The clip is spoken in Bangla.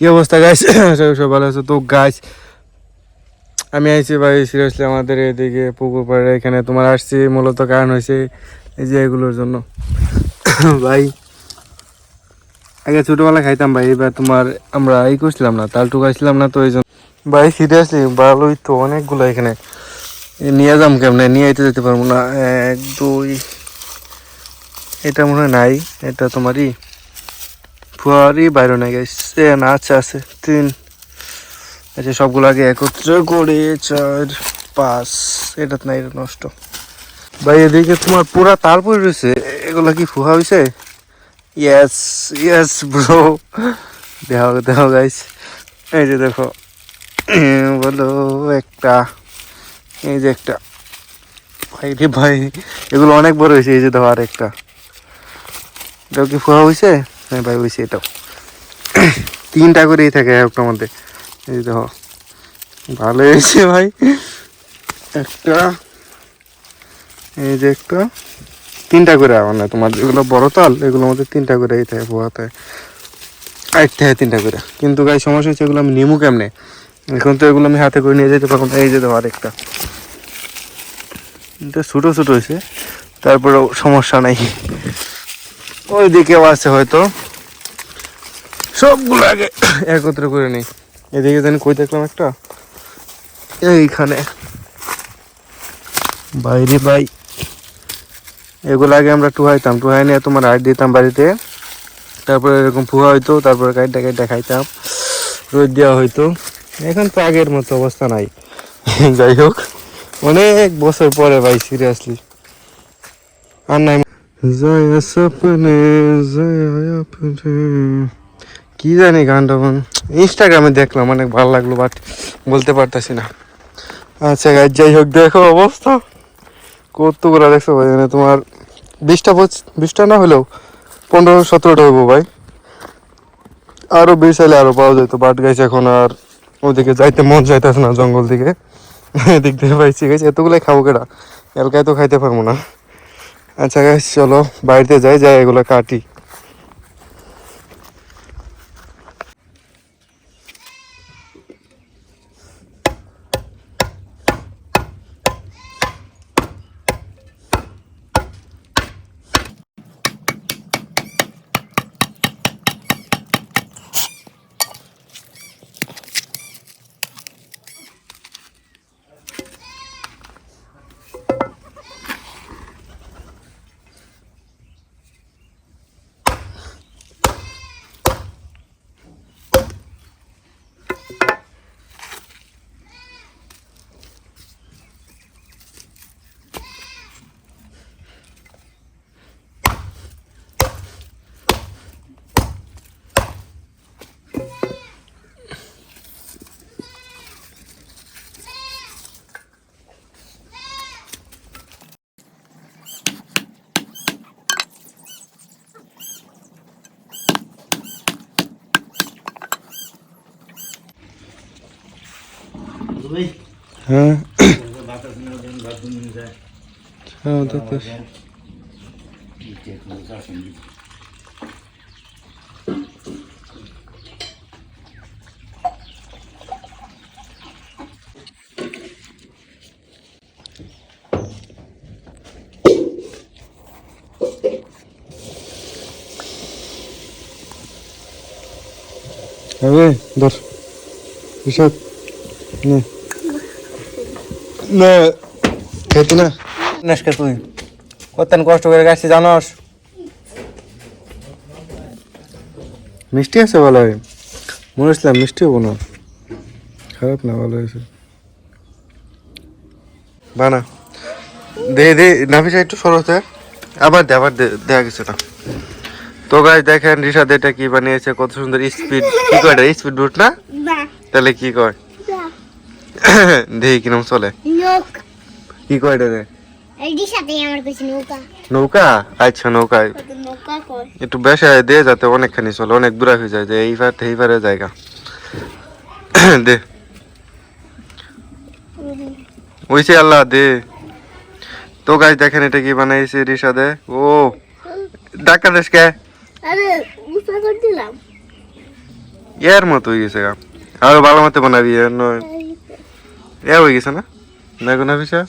কি অবস্থা গাইস? সব ভালো আছে তো গাইস? আমি আইছি ভাই সিরিয়াসলি আমাদের এদিকে পুকুর পাড়ে এখানে তোমার আসছি মূলত কারণ হয়েছে এই যে এগুলোর জন্য। ভাই আগে ছোটবেলায় খাইতাম ভাই, এবার তোমার আমরা এই করছিলাম না, তাল টুকাইছিলাম না, তো এই জন্য ভাই সিরিয়াসলি ভালোই তো অনেকগুলো এখানে নিয়ে যাম, কেমনে নিয়ে যেতে যেতে পারবো না। এক দুই, এটা মনে হয় নাই, এটা তোমারই ফুয়ারি বাইরে নাই গাইস, না আচ্ছা আছে তিন। আচ্ছা সবগুলো আগে একত্র করে চার পাঁচ, এটা না, এটা নষ্ট ভাই। এদিকে তোমার পুরা তাল পড়ে রয়েছে, এগুলা কি ফুহা হয়েছে? ইয়েস ইয়েস ব্রো, দেখো দেখো গাইস, এই যে দেখো বলো একটা, এই যে একটা, ভাই রে ভাই এগুলো অনেক বড় হয়েছে। এই যে দেখো আর একটা, এটাও কি ফুহা হয়েছে? হ্যাঁ ভাই হয়েছে, এটাও তিনটা করেই থাকে একটার মধ্যে। এই যে দেখো ভালো হয়েছে ভাই, একটা, এই যে একটা, তিনটা করে মানে তোমার যেগুলো বড় তাল এগুলোর মধ্যে তিনটা করে এই থাকে পোহাতে, এক থেকে তিনটা করে। কিন্তু গাই সমস্যা হচ্ছে এগুলো আমি নিমু কেমনে, এখন তো এগুলো আমি হাতে করে নিয়ে যেতে পারবো না। এই যে দেখো আরেকটা, এটা ছোটো ছোটো হয়েছে, তারপরেও সমস্যা নাই, ওই দিকেও আছে হয়তো। সবগুলো আগে একত্র করে নিই। এদিকে জানি কই দেখলাম একটা, এইখানে বাইরে ভাই। এগুলো আগে আমরা টুহাইতাম, টুহাই নিয়ে তোমার আট দিতাম বাড়িতে, তারপরে এরকম ফুয়া হইতো, তারপরে কাইটা কাইটা খাইতাম, রোদ দেওয়া হইতো। এখন তো আগের মতো অবস্থা নাই। যাই হোক, অনেক বছর পরে ভাই সিরিয়াসলি আর নাই। জয়া সপনে জয়া আপনে, কি জানি গানটা ইনস্টাগ্রামে দেখলাম, অনেক ভালো লাগলো, বাট বলতে পারতাছি না। আচ্ছা গাইজ, যাই হোক দেখো অবস্থা কতগুলো দেখছো ভাই, মানে তোমার 20টা না হলেও 15-17টা হইব ভাই। আরো বেশি চাইলে আরো পাওয়া যেত, বাট গাইছে এখন আর ওদিকে যাইতে মন চাইতেছে না, জঙ্গল দিকে। এদিক থেকে পাইছি গেছে, এতগুলাই খাবো কেটা, এলকায় তো খাইতে পারবো না। আচ্ছা গাইস চলো বাড়িতে যাই, যাই এগুলো কাটি। হ্যাঁ হবে ধর বিষাদ নে না, খেতে না নাসকে তুই কত কষ্ট করে গাছটি জানস। মিষ্টি আছে ভালো হয়, মনে হচ্ছিলাম মিষ্টি হবো না, খারাপ না, ভালো হয়েছে। বানা দে দে নাফিসা একটু সরতে, আবার দে, আবার দেয়া গেছে না। তো গাছ দেখেন রিশাদ এটা কি বানিয়েছে, কত সুন্দর স্পিড, কি কয় এটা স্পিড বুট না, তাহলে কি কয় দেখি কিরম চলে, কি কয় এটা রে? নৌকা, আচ্ছা নৌকা, একটু বেশি দে যাতে অনেকখানি চলে, অনেক দূরে হয়ে যায়, যে এই পারে জায়গা। দে ওইসে আল্লাহ দে। তো গাছ দেখেন এটা কি বানাইছে রিশাদে, ও ডাক্তার দেশকে এর মতো হয়ে গেছে গা আরো ভালো মতো বানাবি এ হয়ে গেছে না দেখো না বিষয়